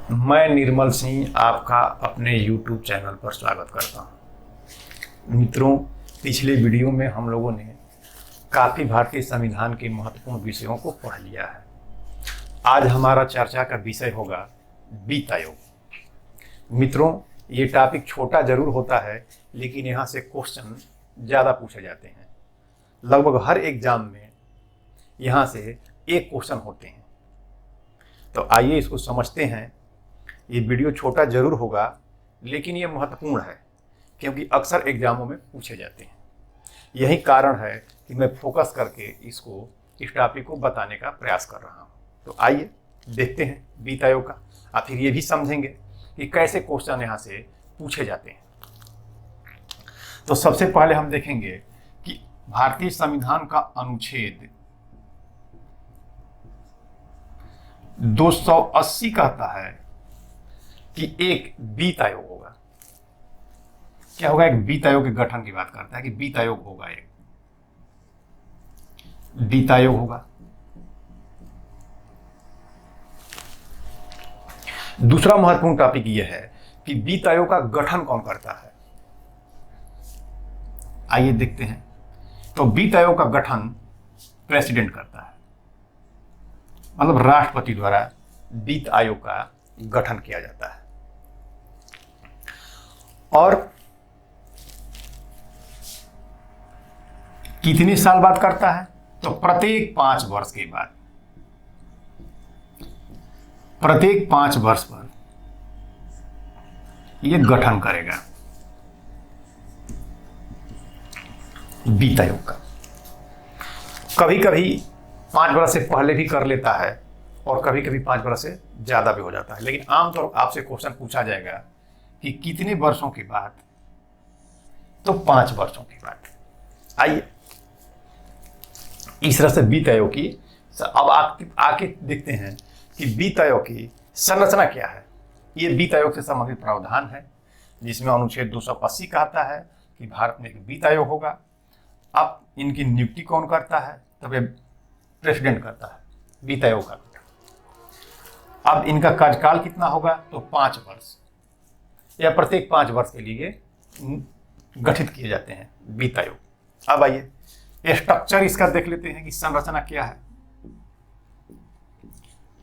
मैं निर्मल सिंह आपका अपने YouTube चैनल पर स्वागत करता हूं। मित्रों, पिछले वीडियो में हम लोगों ने काफ़ी भारतीय संविधान के महत्वपूर्ण विषयों को पढ़ लिया है। आज हमारा चर्चा का विषय होगा वित्त आयोग। मित्रों, ये टॉपिक छोटा जरूर होता है, लेकिन यहाँ से क्वेश्चन ज़्यादा पूछे जाते हैं। लगभग हर एग्जाम में यहाँ से एक क्वेश्चन होते हैं। तो आइए इसको समझते हैं। ये वीडियो छोटा जरूर होगा, लेकिन ये महत्वपूर्ण है, क्योंकि अक्सर एग्जामों में पूछे जाते हैं। यही कारण है कि मैं फोकस करके इस टॉपिक को बताने का प्रयास कर रहा हूँ। तो आइए देखते हैं वित्त आयोग का, और फिर ये भी समझेंगे कि कैसे क्वेश्चन यहाँ से पूछे जाते हैं। तो सबसे पहले हम देखेंगे कि भारतीय संविधान का अनुच्छेद 280 कहता है कि एक वित्त आयोग होगा। क्या होगा? एक वित्त आयोग के गठन की बात करता है कि वित्त आयोग होगा, एक वित्त आयोग होगा। दूसरा महत्वपूर्ण टॉपिक यह है कि वित्त आयोग का गठन कौन करता है। आइए देखते हैं। तो वित्त आयोग का गठन प्रेसिडेंट करता है, मतलब राष्ट्रपति द्वारा वित्त आयोग का गठन किया जाता है। और कितने साल बाद करता है? तो प्रत्येक 5 वर्ष के बाद, प्रत्येक 5 वर्ष पर यह गठन करेगा वित्त आयोग का। कभी कभी 5 वर्ष से पहले भी कर लेता है और कभी कभी 5 वर्ष से ज्यादा भी हो जाता है, लेकिन आमतौर पर आपसे क्वेश्चन पूछा जाएगा कि कितने वर्षों के बाद? तो 5 वर्षों के बाद। आइए इस तरह से वित्त आयोग की अब आके देखते हैं कि वित्त आयोग की संरचना क्या है। ये वित्त आयोग से संबंधित प्रावधान है, जिसमें अनुच्छेद 280 कहता है कि भारत में एक वित्त आयोग होगा। अब इनकी नियुक्ति कौन करता है? तब ये प्रेसिडेंट करता है वित्त आयोग का। अब इनका कार्यकाल कितना होगा? तो 5 वर्ष, या प्रत्येक 5 वर्ष के लिए गठित किए जाते हैं वित्त आयोग। अब आइए स्ट्रक्चर इसका देख लेते हैं कि संरचना क्या है।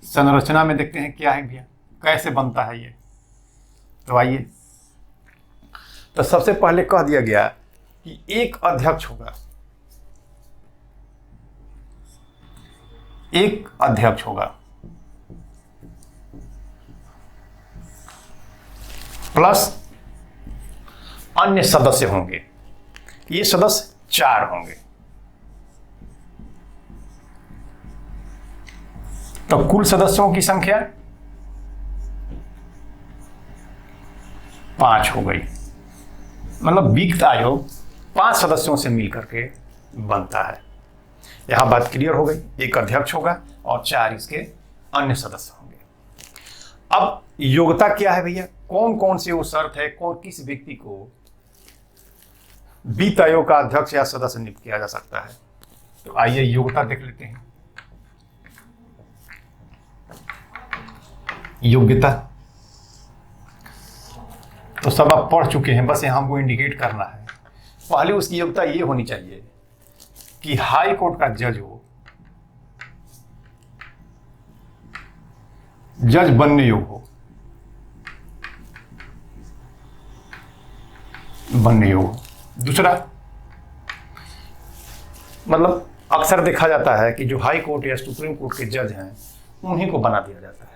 संरचना में देखते हैं क्या है भैया, कैसे बनता है ये। तो आइए, तो सबसे पहले कह दिया गया कि एक अध्यक्ष होगा, एक अध्यक्ष होगा प्लस अन्य सदस्य होंगे। ये सदस्य 4 होंगे। तो कुल सदस्यों की संख्या 5 हो गई। मतलब वित्त आयोग 5 सदस्यों से मिलकर के बनता है। यहां बात क्लियर हो गई। एक अध्यक्ष होगा और 4 इसके अन्य सदस्य होंगे। अब योग्यता क्या है भैया? कौन कौन से वो शर्त है, कौन किस व्यक्ति को वित्त आयोग का अध्यक्ष या सदस्य नियुक्त किया जा सकता है। तो आइए योग्यता देख लेते हैं। योग्यता तो सब आप पढ़ चुके हैं, बस यहां हमको इंडिकेट करना है। पहले उसकी योग्यता ये होनी चाहिए कि हाई कोर्ट का जज हो, जज बनने योग्य हो, बनने योग्य। दूसरा, मतलब अक्सर देखा जाता है कि जो हाई कोर्ट या सुप्रीम कोर्ट के जज हैं उन्हीं को बना दिया जाता है।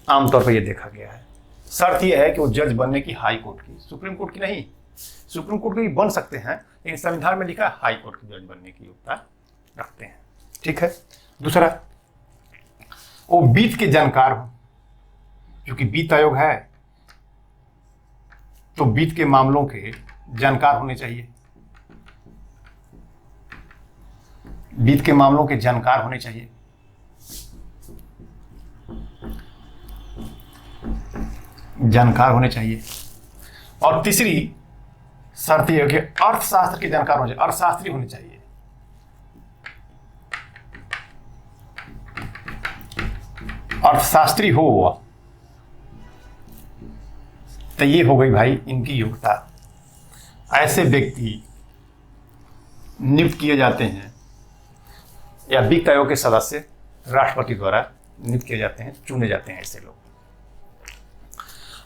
आमतौर पर यह देखा गया है। शर्त यह है कि वो जज बनने की हाई कोर्ट की, सुप्रीम कोर्ट की नहीं। सुप्रीम कोर्ट के भी बन सकते हैं, लेकिन संविधान में लिखा है हाई कोर्ट के जज बनने की योग्यता रखते हैं। ठीक है। दूसरा, वो वित्त के जानकार हो, क्योंकि वित्त आयोग है तो वित्त के मामलों के जानकार होने चाहिए। वित्त के मामलों के जानकार होने चाहिए। जानकार होने चाहिए। और तीसरी शर्त यह कि अर्थशास्त्र के जानकार होने चाहिए, अर्थशास्त्री होने चाहिए। अर्थशास्त्री हो तो ये हो गई भाई इनकी योग्यता। ऐसे व्यक्ति नियुक्त किए जाते हैं या वित्त आयोग के सदस्य राष्ट्रपति द्वारा नियुक्त किए जाते हैं, चुने जाते हैं ऐसे लोग।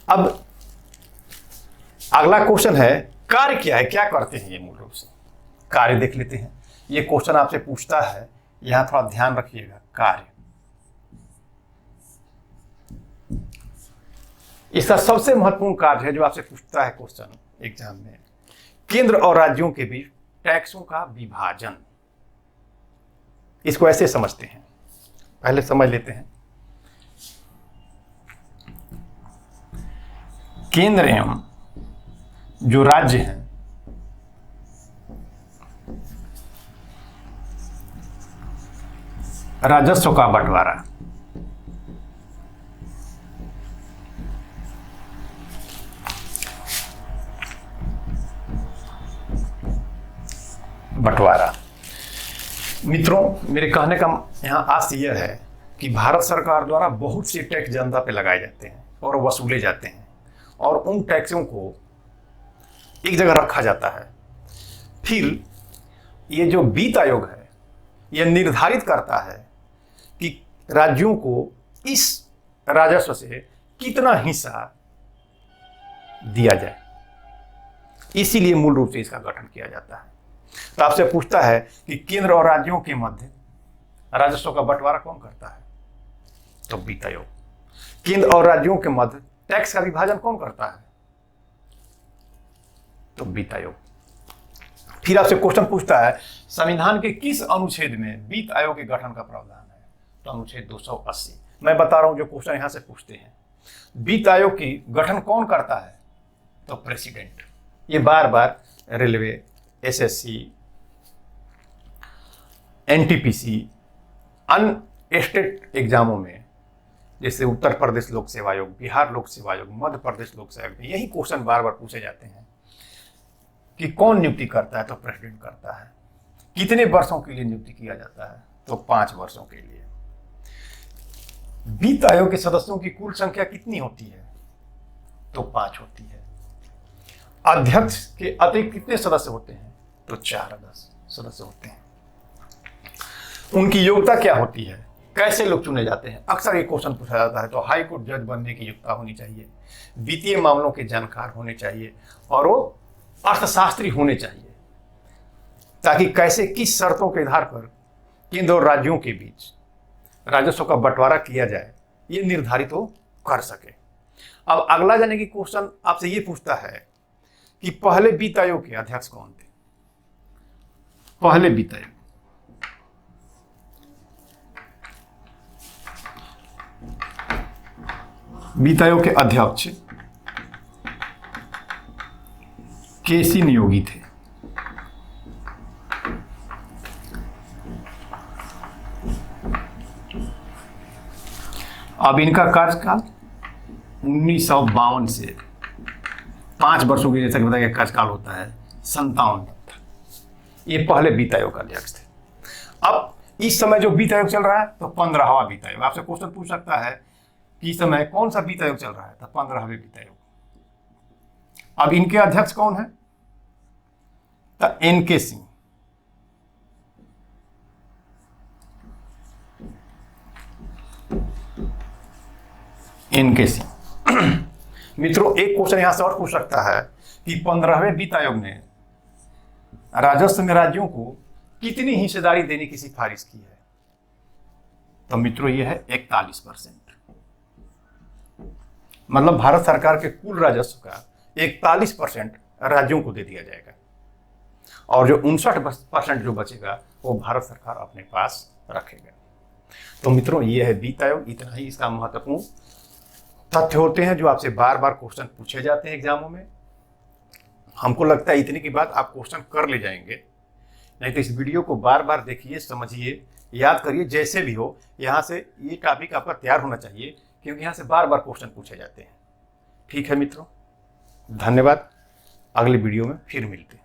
अब अगला क्वेश्चन है कार्य क्या है, क्या करते हैं ये मूल रूप से। कार्य देख लेते हैं। ये क्वेश्चन आपसे पूछता है, यहां थोड़ा ध्यान रखिएगा। कार्य इसका सबसे महत्वपूर्ण कार्य है जो आपसे पूछता है क्वेश्चन एग्जाम में, केंद्र और राज्यों के बीच टैक्सों का विभाजन। इसको ऐसे समझते हैं, पहले समझ लेते हैं। केंद्र एवं जो राज्य हैं राजस्व का बंटवारा। मित्रों, मेरे कहने का यहां आशय यह है कि भारत सरकार द्वारा बहुत से टैक्स जनता पे लगाए जाते हैं और वसूले जाते हैं, और उन टैक्सों को एक जगह रखा जाता है। फिर ये जो वित्त आयोग है यह निर्धारित करता है कि राज्यों को इस राजस्व से कितना हिस्सा दिया जाए। इसीलिए मूल रूप से इसका गठन किया जाता है। तो आपसे पूछता है कि केंद्र और राज्यों के मध्य राजस्व का बंटवारा कौन करता है, तो वित्त आयोग। केंद्र और राज्यों के मध्य टैक्स का विभाजन कौन करता है, तो वित्त आयोग। फिर आपसे क्वेश्चन पूछता है संविधान के किस अनुच्छेद में वित्त आयोग के गठन का प्रावधान है, तो अनुच्छेद 280। मैं बता रहा हूं जो क्वेश्चन यहां से पूछते हैं। वित्त आयोग की गठन कौन करता है, तो प्रेसिडेंट। ये बार बार रेलवे, एसएससी, एनटीपीसी, अन्य स्टेट एग्जामों में जैसे उत्तर प्रदेश लोक सेवा आयोग, बिहार लोक सेवा आयोग, मध्य प्रदेश लोक सेवा आयोग में यही क्वेश्चन बार बार पूछे जाते हैं कि कौन नियुक्ति करता है, तो प्रेसिडेंट करता है। कितने वर्षों के लिए नियुक्ति किया जाता है, तो 5 वर्षों के लिए। वित्त आयोग के सदस्यों की कुल संख्या कितनी होती है, तो 5 होती है। अध्यक्ष के अतिरिक्त कितने सदस्य होते हैं, तो 4 सदस्य होते हैं। उनकी योग्यता क्या होती है, कैसे लोग चुने जाते हैं, अक्सर ये क्वेश्चन पूछा जाता है। तो हाई कोर्ट जज बनने की योग्यता होनी चाहिए, वित्तीय मामलों के जानकार होने चाहिए, और वो अर्थशास्त्री होने चाहिए, ताकि कैसे किस शर्तों के आधार पर केंद्र और राज्यों के बीच राजस्व का बंटवारा किया जाए ये निर्धारित हो कर सके। अब अगला जाने की क्वेश्चन आपसे ये पूछता है कि पहले वित्त आयोग के अध्यक्ष कौन थे। पहले वित्त आयोग के अध्यक्ष केसी नियोगी थे। अब इनका कार्यकाल 1952 से 5 वर्षों की, जैसा कि बताया कार्यकाल होता है 57 तक। ये पहले वित्त आयोग का अध्यक्ष थे। अब इस समय जो वित्त आयोग चल रहा है, तो 15वां वित्त आयोग। आपसे क्वेश्चन पूछ सकता है कि इस समय कौन सा वित्त आयोग चल रहा है, तो 15वें वित्त आयोग। अब इनके अध्यक्ष कौन है, तो एनके सिंह। एनके सिंह। मित्रों, एक क्वेश्चन यहां से और पूछ सकता है कि 15वें वित्त आयोग ने राजस्व में राज्यों को कितनी हिस्सेदारी देने की सिफारिश की है, तो मित्रों ये है 41%। मतलब भारत सरकार के कुल राजस्व का 41% राज्यों को दे दिया जाएगा, और जो 59% जो बचेगा वो भारत सरकार अपने पास रखेगा। तो मित्रों, ये है वित्त आयोग। इतना ही इसका महत्वपूर्ण तथ्य होते हैं जो आपसे बार बार क्वेश्चन पूछे जाते हैं एग्जामों में। हमको लगता है इतने की बात आप क्वेश्चन कर ले जाएंगे, नहीं तो इस वीडियो को बार बार देखिए, समझिए, याद करिए। जैसे भी हो, यहाँ से ये टॉपिक आपका तैयार होना चाहिए, क्योंकि यहाँ से बार बार क्वेश्चन पूछे जाते हैं। ठीक है मित्रों, धन्यवाद। अगले वीडियो में फिर मिलते हैं।